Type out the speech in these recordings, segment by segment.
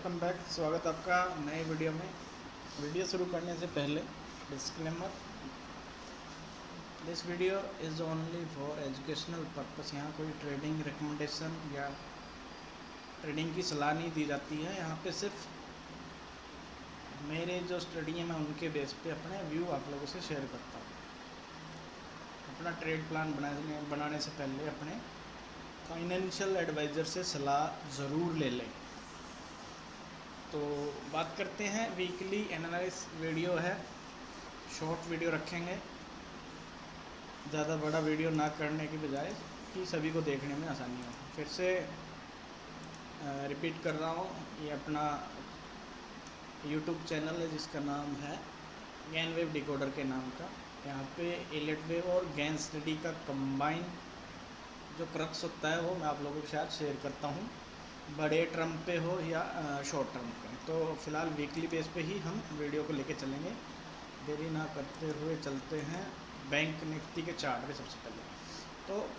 Welcome back. स्वागत आपका नए वीडियो में। वीडियो शुरू करने से पहले disclaimer, this video is only for educational purpose. यहाँ कोई ट्रेडिंग रिकमेंडेशन या ट्रेडिंग की सलाह नहीं दी जाती है। यहाँ पे सिर्फ मेरे जो स्टडी है मैं उनके बेस पे अपने व्यू आप लोगों से शेयर करता हूँ। अपना ट्रेड प्लान बनाने से पहले अपने फाइनेंशियल एडवाइज़र से सलाह ज़रूर ले लें। तो बात करते हैं, वीकली एनालिसिस वीडियो है, शॉर्ट वीडियो रखेंगे, ज़्यादा बड़ा वीडियो ना करने की बजाय कि सभी को देखने में आसानी हो। फिर से रिपीट कर रहा हूँ, ये अपना यूट्यूब चैनल है जिसका नाम है गैन वेव डिकोडर के नाम का। यहाँ पे एलियट वेव और गैन स्टडी का कंबाइन जो क्रक्स होता है वो मैं आप लोगों के साथ शेयर करता हूँ, बड़े टर्म पे हो या शॉर्ट टर्म पे। तो फ़िलहाल वीकली बेस पे ही हम वीडियो को लेके चलेंगे। देरी ना करते हुए चलते हैं बैंक निफ्टी के चार्ट पे। सबसे पहले तो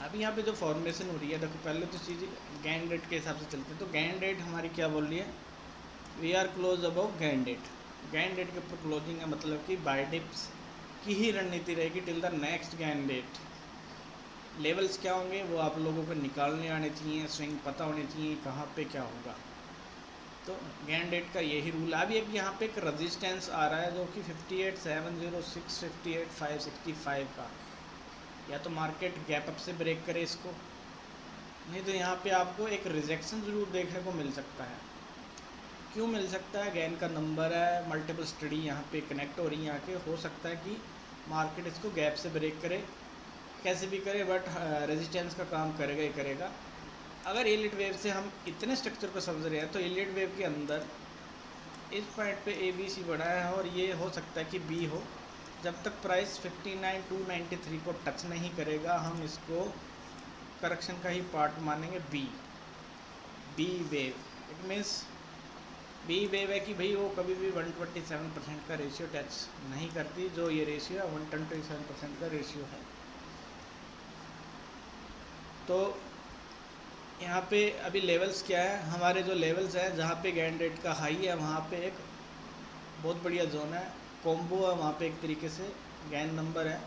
अभी यहाँ पे जो फॉर्मेशन हो रही है, देखो पहले तो चीज़ गैन रेट के हिसाब से चलते हैं। तो गैन रेट हमारी क्या बोल रही है, we are close above Gann rate. Gann rate के ऊपर क्लोजिंग है, मतलब कि बाय डिप्स की ही रणनीति रहेगी till the next Gann rate. Levels क्या होंगे वो आप लोगों को निकालने आने चाहिए, स्विंग पता होने चाहिए कहाँ पे क्या होगा। तो गैन रेट का यही रूल है। अभी एक यहाँ पे एक रजिस्टेंस आ रहा है जो कि 58,706, 58,565 का। या तो मार्केट गैप अप से ब्रेक करे इसको, नहीं तो यहाँ पे आपको एक रिजेक्शन ज़रूर देखने को मिल सकता है। क्यों मिल सकता है, गैन का नंबर है, मल्टीपल स्टडी यहाँ पे कनेक्ट हो रही है आके। हो सकता है कि मार्केट इसको गैप से ब्रेक करे, कैसे भी करे, बट रेजिस्टेंस का काम करेगा ही करेगा। अगर एलियट वेव से हम इतने स्ट्रक्चर को समझ रहे हैं तो एलियट वेव के अंदर इस पॉइंट पे ABC बना है और ये हो सकता है कि B हो। जब तक प्राइस 59,293 को टच नहीं करेगा हम इसको करेक्शन का ही पार्ट मानेंगे। B wave, it means B wave है कि भाई वो कभी भी 127% का रेशियो टच नहीं करती, जो ये रेशियो है 127% का रेशियो है। तो यहाँ पे अभी लेवल्स क्या है, हमारे जो लेवल्स हैं जहाँ पे गैन रेट का हाई है वहाँ पे एक बहुत बढ़िया जोन है, कॉम्बो है वहाँ पे। एक तरीके से गैन नंबर है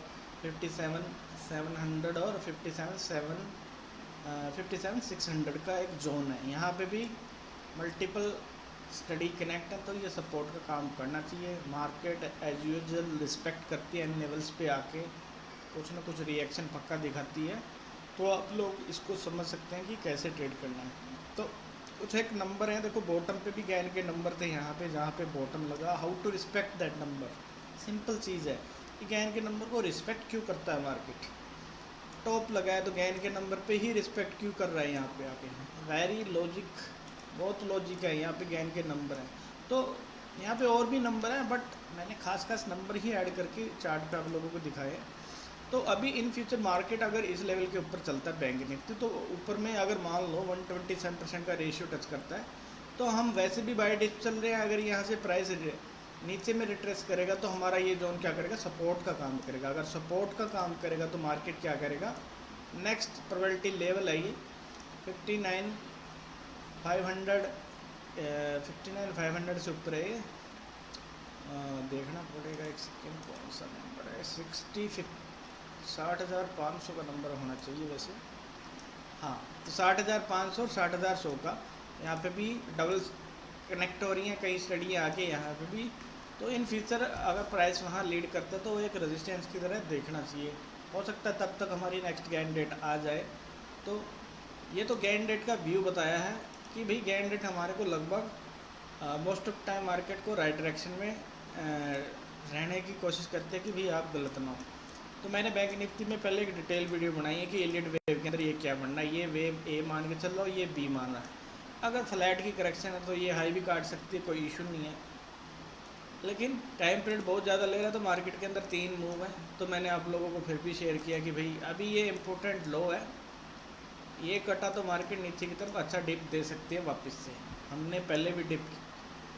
57,700 और 57,600 का एक जोन है। यहाँ पे भी मल्टीपल स्टडी कनेक्ट है, तो ये सपोर्ट का काम करना चाहिए। मार्केट एज यूजुअल रिस्पेक्ट करती है इन लेवल्स पे आके, कुछ ना कुछ रिएक्शन पक्का दिखाती है। तो आप लोग इसको समझ सकते हैं कि कैसे ट्रेड करना है। तो कुछ एक नंबर है, देखो बॉटम पे भी गैन के नंबर थे यहाँ पे, जहाँ पे बॉटम लगा, how to respect that number. Simple चीज़ है कि गैन के नंबर को रिस्पेक्ट क्यों करता है मार्केट। टॉप लगा है तो गैन के नंबर पे ही रिस्पेक्ट क्यों कर रहा है यहाँ पे आके। वेरी लॉजिक, बहुत लॉजिक है यहाँ पे, गैन के नंबर हैं। तो यहाँ पे और भी नंबर हैं बट मैंने खास नंबर ही ऐड करके चार्ट पे आप लोगों को दिखाए। तो अभी इन फ्यूचर मार्केट अगर इस लेवल के ऊपर चलता है बैंक निफ्टी, तो ऊपर में अगर मान लो 127% का रेशियो टच करता है तो हम वैसे भी बाय डिप चल रहे हैं। अगर यहाँ से प्राइस नीचे में रिट्रेस करेगा तो हमारा ये जोन क्या करेगा, सपोर्ट का काम करेगा। अगर सपोर्ट का काम करेगा तो मार्केट क्या करेगा, नेक्स्ट प्रोबेबिलिटी लेवल है ये 59,500 से ऊपर है। देखना पड़ेगा एक सेकेंड, कौन सा नंबर है, 60,500 का नंबर होना चाहिए वैसे। हाँ, तो 60,500 और 60,100 का यहाँ पे भी डबल कनेक्ट हो रही हैं कई स्टडियाँ आके यहाँ पे भी। तो इन फ्यूचर अगर प्राइस वहाँ लीड करता है तो एक रेजिस्टेंस की तरह देखना चाहिए। हो सकता है तब तक हमारी नेक्स्ट गैन रेट आ जाए। तो ये तो गैन रेट का व्यू बताया है कि भाई गैन रेट हमारे को लगभग मोस्ट ऑफ टाइम मार्केट को राइट डायरेक्शन में रहने की कोशिश करते हैं कि भाई आप गलत ना हो। तो मैंने बैंक निफ्टी में पहले एक डिटेल वीडियो बनाई है कि एलियट वेव के अंदर ये क्या बनना है। ये वेव ए मान के चल रहा हो, ये बी मान रहा है। अगर फ्लैट की करेक्शन है तो ये हाई भी काट सकती है, कोई इशू नहीं है। लेकिन टाइम पीरियड बहुत ज़्यादा ले रहा है तो मार्केट के अंदर 3 मूव है। तो मैंने आप लोगों को फिर भी शेयर किया कि भाई अभी ये इम्पोर्टेंट लो है, ये कटा तो मार्केट नीचे की तरफ अच्छा डिप दे सकती है वापस से। हमने पहले भी डिप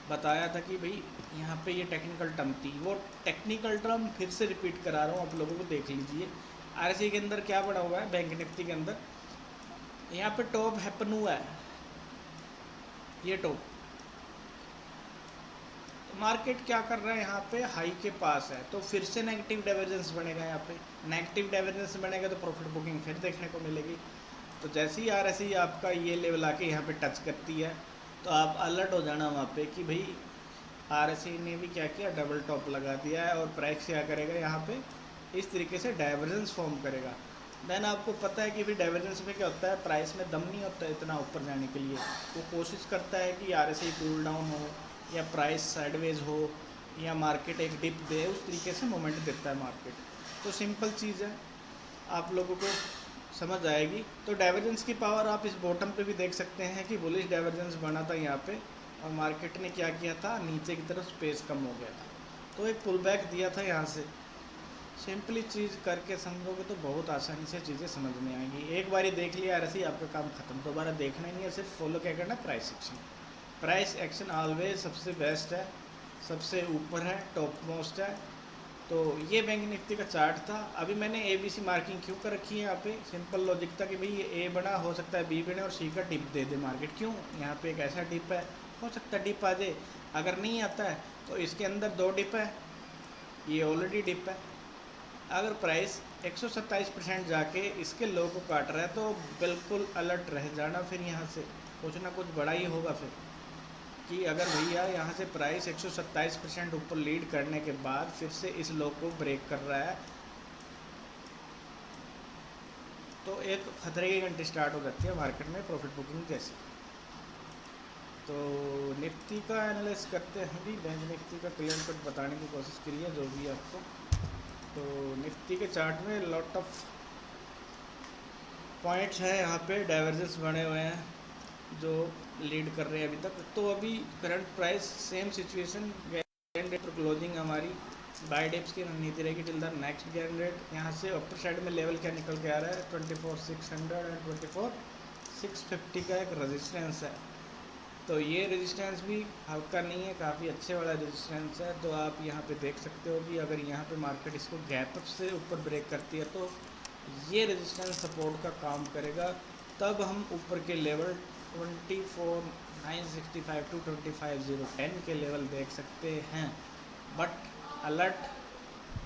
बताया था कि भाई यहाँ पे ये टेक्निकल टर्म थी, वो टेक्निकल टर्म फिर से रिपीट करा रहा हूँ, आप लोगों को देख लीजिए। RSI के अंदर क्या पड़ा हुआ है, बैंक निफ्टी के अंदर यहाँ पे टॉप हैपन हुआ है ये टॉप। मार्केट क्या कर रहा है यहाँ पे, हाई के पास है, तो फिर से नेगेटिव डाइवर्जेंस बनेगा। यहाँ पे नेगेटिव डाइवर्जेंस बनेगा तो प्रॉफिट बुकिंग फिर देखने को मिलेगी। तो जैसे ही RSI आपका ये लेवल आके यहाँ पे टच करती है तो आप अलर्ट हो जाना वहाँ पे कि भाई RSI ने भी क्या किया, डबल टॉप लगा दिया है, और प्राइस क्या करेगा यहाँ पे इस तरीके से डाइवर्जेंस फॉर्म करेगा। देन आपको पता है कि भाई डाइवर्जेंस में क्या होता है, प्राइस में दम नहीं होता है इतना ऊपर जाने के लिए। वो कोशिश करता है कि RSI कूल डाउन हो या प्राइस साइडवेज हो या मार्केट एक डिप दे, उस तरीके से मोमेंट देता है मार्केट। तो सिंपल चीज़ है, आप लोगों को समझ आएगी। तो डाइवर्जेंस की पावर आप इस बॉटम पे भी देख सकते हैं कि बुलिश डाइवर्जेंस बना था यहाँ पे, और मार्केट ने क्या किया था, नीचे की तरफ स्पेस कम हो गया था, तो एक पुल बैक दिया था यहाँ से। सिंपली चीज़ करके समझोगे तो बहुत आसानी से चीज़ें समझ में आएंगी। एक बारी देख लिया RSI, आपका काम खत्म, दोबारा देखना ही नहीं है, सिर्फ फॉलो क्या करना, price action. Price action always सबसे बेस्ट है, सबसे ऊपर है, टॉप मोस्ट है। तो ये बैंक निफ्टी का चार्ट था। अभी मैंने ABC मार्किंग क्यों कर रखी है यहाँ पे, सिंपल लॉजिक था कि भाई ये A बना, हो सकता है B बने और C का डिप दे दे मार्केट। क्यों, यहाँ पे एक ऐसा डिप है, हो सकता है डिप आ जाए। अगर नहीं आता है तो इसके अंदर 2 डिप है, ये ऑलरेडी डिप है। अगर प्राइस 127% जाके इसके लो को काट रहा है तो बिल्कुल अलर्ट रह जाना, फिर यहाँ से कुछ ना कुछ बड़ा ही होगा फिर, कि अगर भैया यहाँ से प्राइस 127% ऊपर लीड करने के बाद फिर से इस लो को ब्रेक कर रहा है तो एक खतरे की घंटी स्टार्ट हो जाती है मार्केट में, प्रॉफिट बुकिंग जैसी। तो निफ्टी का एनालिसिस करते हैं भी, बैंक निफ्टी का क्लियर कट बताने की कोशिश करिए जो भी आपको। तो निफ्टी के चार्ट में लॉट ऑफ पॉइंट्स हैं, यहाँ पे डाइवर्जेंस बने हुए हैं जो लीड कर रहे हैं अभी तक। तो अभी current price same situation, Gann rate closing हमारी बाय डिप्स की रणनीति रहेगी till the next Gann rate. यहाँ से अपर साइड में लेवल क्या निकल के आ रहा है, 24,600 एंड 24,650 का एक रेजिस्टेंस है। तो ये रेजिस्टेंस भी हल्का नहीं है, काफ़ी अच्छे वाला रेजिस्टेंस है। तो आप यहाँ पे देख सकते हो कि अगर यहाँ पे मार्केट इसको गैप अप से ऊपर ब्रेक करती है तो ये रेजिस्टेंस सपोर्ट का काम करेगा, तब हम ऊपर के लेवल 24,965 टू 25,010 के लेवल देख सकते हैं। बट अलर्ट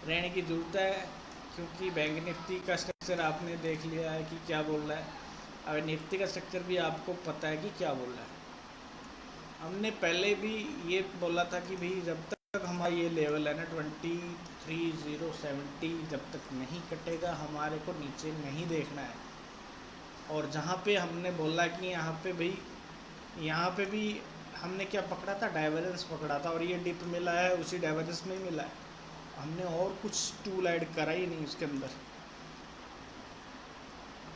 रहने की ज़रूरत है, क्योंकि बैंक निफ्टी का स्ट्रक्चर आपने देख लिया है कि क्या बोल रहा है। अब निफ्टी का स्ट्रक्चर भी आपको पता है कि क्या बोल रहा है। हमने पहले भी ये बोला था कि भाई जब तक हमारा ये लेवल है ना 23,070 जब तक नहीं कटेगा हमारे को नीचे नहीं देखना है। और जहाँ पे हमने बोला कि यहाँ पे भाई, यहाँ पे भी हमने क्या पकड़ा था, डाइवर्जेंस पकड़ा था, और ये डिप मिला है उसी डाइवर्जेंस में ही मिला है। हमने और कुछ टूल ऐड करा ही नहीं उसके अंदर।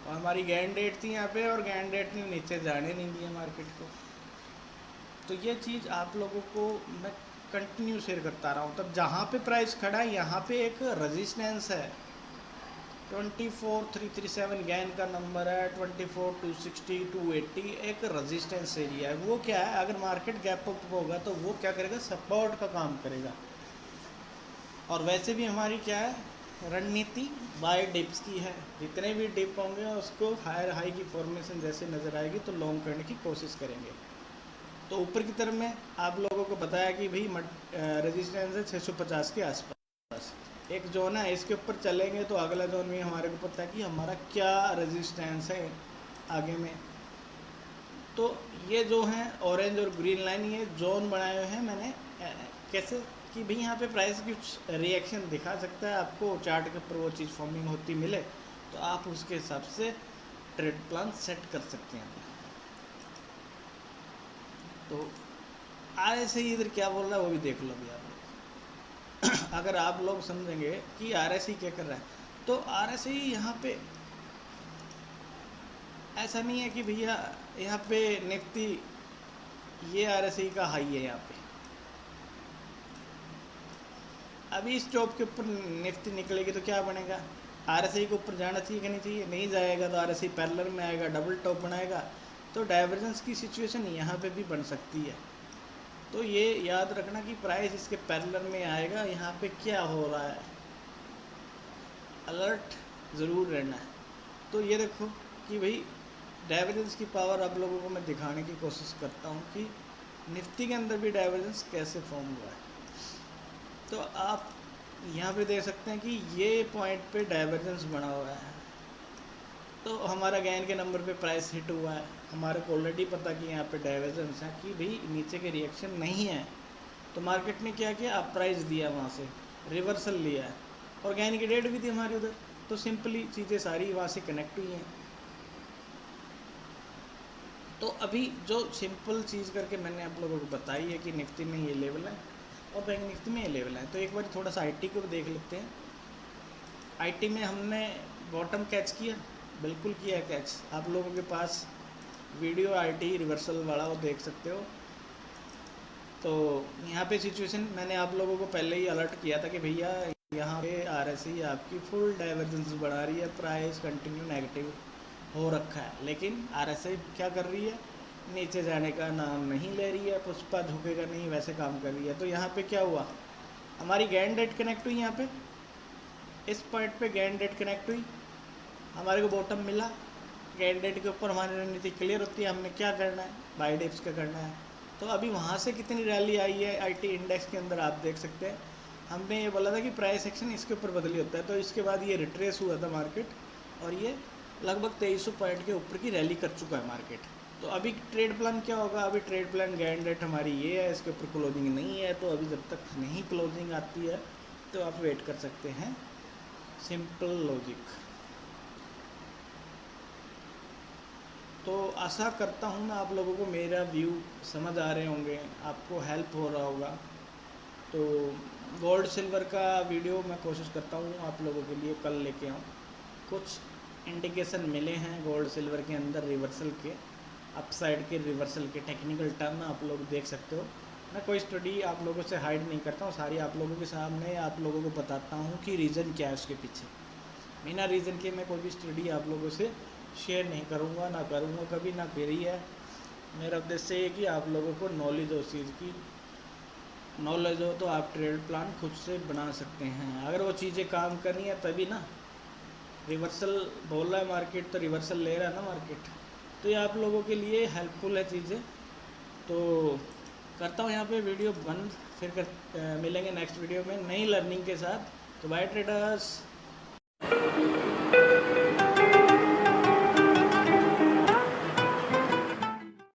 और हमारी गैन डेट थी यहाँ पे, और गैन डेट ने नीचे जाने नहीं दिया मार्केट को। तो ये चीज़ आप लोगों को मैं कंटिन्यू शेयर करता रहा हूँ। तब जहाँ पे प्राइस खड़ा है यहाँ पे एक रेजिस्टेंस है, 24,337 गैन का नंबर है, 24,260 280 एक रेजिस्टेंस एरिया है। वो क्या है, अगर मार्केट गैप अप होगा तो वो क्या करेगा, सपोर्ट का काम करेगा। और वैसे भी हमारी क्या है रणनीति, बाय डिप्स की है। जितने भी डिप होंगे उसको हायर हाई की फॉर्मेशन जैसे नज़र आएगी तो लॉन्ग करने की कोशिश करेंगे। तो ऊपर की तरफ में आप लोगों को बताया कि भाई रेजिस्टेंस है 650 के आसपास, एक जोन है, इसके ऊपर चलेंगे तो अगला जोन भी हमारे को पता है कि हमारा क्या रेजिस्टेंस है आगे में। तो ये जो हैं ऑरेंज और ग्रीन लाइन, ये जोन बनाए हुए हैं मैंने कैसे कि भाई यहाँ पे प्राइस कुछ रिएक्शन दिखा सकता है आपको, चार्ट के ऊपर वो चीज़ फॉर्मिंग होती मिले तो आप उसके हिसाब से ट्रेड प्लान सेट कर सकते हैं। तो RSI इधर क्या बोल रहा है वो भी देख लो भैया आप। अगर आप लोग समझेंगे कि RSI क्या कर रहा है, तो RSI यहाँ पे ऐसा नहीं है कि भैया यहाँ पे निफ्टी ये RSI का हाई है। यहाँ पे अभी इस टॉप के ऊपर निफ्टी निकलेगी तो क्या बनेगा, RSI के ऊपर जाना चाहिए कि नहीं चाहिए, नहीं जाएगा तो RSI पैरेलल में आएगा, डबल टॉप बनाएगा। तो डाइवर्जेंस की सिचुएशन यहाँ पे भी बन सकती है। तो ये याद रखना कि प्राइस इसके पैरेलल में आएगा, यहाँ पे क्या हो रहा है, अलर्ट ज़रूर रहना है। तो ये देखो कि भाई डाइवर्जेंस की पावर आप लोगों को मैं दिखाने की कोशिश करता हूँ कि निफ्टी के अंदर भी डाइवर्जेंस कैसे फॉर्म हुआ है। तो आप यहाँ पे देख सकते हैं कि ये पॉइंट पे डाइवर्जेंस बना हुआ है, तो हमारा गैन के नंबर पे प्राइस हिट हुआ है। हमारे को ऑलरेडी पता कि यहाँ पे डाइवर्जेंस है कि भाई नीचे के रिएक्शन नहीं है, तो मार्केट ने क्या किया, आप प्राइस दिया, वहाँ से रिवर्सल लिया है और गैन की डेट भी थी हमारी उधर। तो सिंपली चीज़ें सारी वहाँ से कनेक्ट हुई हैं। तो अभी जो सिंपल चीज़ करके मैंने आप लोगों को बताई है कि निफ्टी में ये लेवल है और बैंक निफ्टी में ये लेवल है। तो एक बार थोड़ा सा आईटी को भी देख लेते हैं। आईटी में हमने बॉटम कैच किया, बिल्कुल किया है कैच। आप लोगों के पास वीडियो आईटी रिवर्सल वाला वो देख सकते हो। तो यहाँ पे सिचुएशन मैंने आप लोगों को पहले ही अलर्ट किया था कि भैया यहाँ पे आरएसआई आपकी फुल डाइवर्जेंस बढ़ा रही है, प्राइस कंटिन्यू नेगेटिव हो रखा है, लेकिन आरएसआई क्या कर रही है, नीचे जाने का नाम नहीं ले रही है, पुष्पा झुकेगा नहीं वैसे काम कर रही है। तो यहाँ पे क्या हुआ, हमारी गैन डेट कनेक्ट हुई, यहाँ पे इस पॉइंट पे गैन डेट कनेक्ट हुई, हमारे को बॉटम मिला। गैन डेट के ऊपर हमारी रणनीति क्लियर होती है, हमने क्या करना है, बाय डिप्स का करना है। तो अभी वहाँ से कितनी रैली आई है आईटी इंडेक्स के अंदर आप देख सकते हैं। हमने ये बोला था कि प्राइस एक्शन इसके ऊपर बदली होता है, तो इसके बाद ये रिट्रेस हुआ था मार्केट और ये लगभग 2300 पॉइंट के ऊपर की रैली कर चुका है मार्केट। तो अभी ट्रेड प्लान क्या होगा, अभी ट्रेड प्लान गैन डेट हमारी ये है, इसके ऊपर क्लोजिंग नहीं है, तो अभी जब तक नहीं क्लोजिंग आती है तो आप वेट कर सकते हैं। Simple logic. तो आशा करता हूँ मैं आप लोगों को मेरा व्यू समझ आ रहे होंगे, आपको हेल्प हो रहा होगा। तो गोल्ड सिल्वर का वीडियो मैं कोशिश करता हूँ आप लोगों के लिए कल लेके आऊँ। कुछ इंडिकेशन मिले हैं गोल्ड सिल्वर के अंदर रिवर्सल के, अपसाइड के रिवर्सल के टेक्निकल टर्म आप लोग देख सकते हो। मैं कोई स्टडी आप लोगों से हाइड नहीं करता हूँ, सारी आप लोगों के सामने आप लोगों को बताता हूँ कि रीज़न क्या है उसके पीछे। बिना रीज़न के मैं कोई भी स्टडी आप लोगों से शेयर नहीं करूँगा, ना करूँगा कभी, ना करी है। मेरा उद्देश्य ये कि आप लोगों को नॉलेज हो, उस चीज़ की नॉलेज हो तो आप ट्रेड प्लान खुद से बना सकते हैं। अगर वो चीज़ें काम करनी है तभी ना। रिवर्सल बोल रहा है मार्केट तो रिवर्सल ले रहा है ना मार्केट, तो ये आप लोगों के लिए हेल्पफुल है चीज़ें। तो करता हूँ यहाँ पे वीडियो बंद, फिर मिलेंगे नेक्स्ट वीडियो में नई लर्निंग के साथ। तो बाय ट्रेडर्स।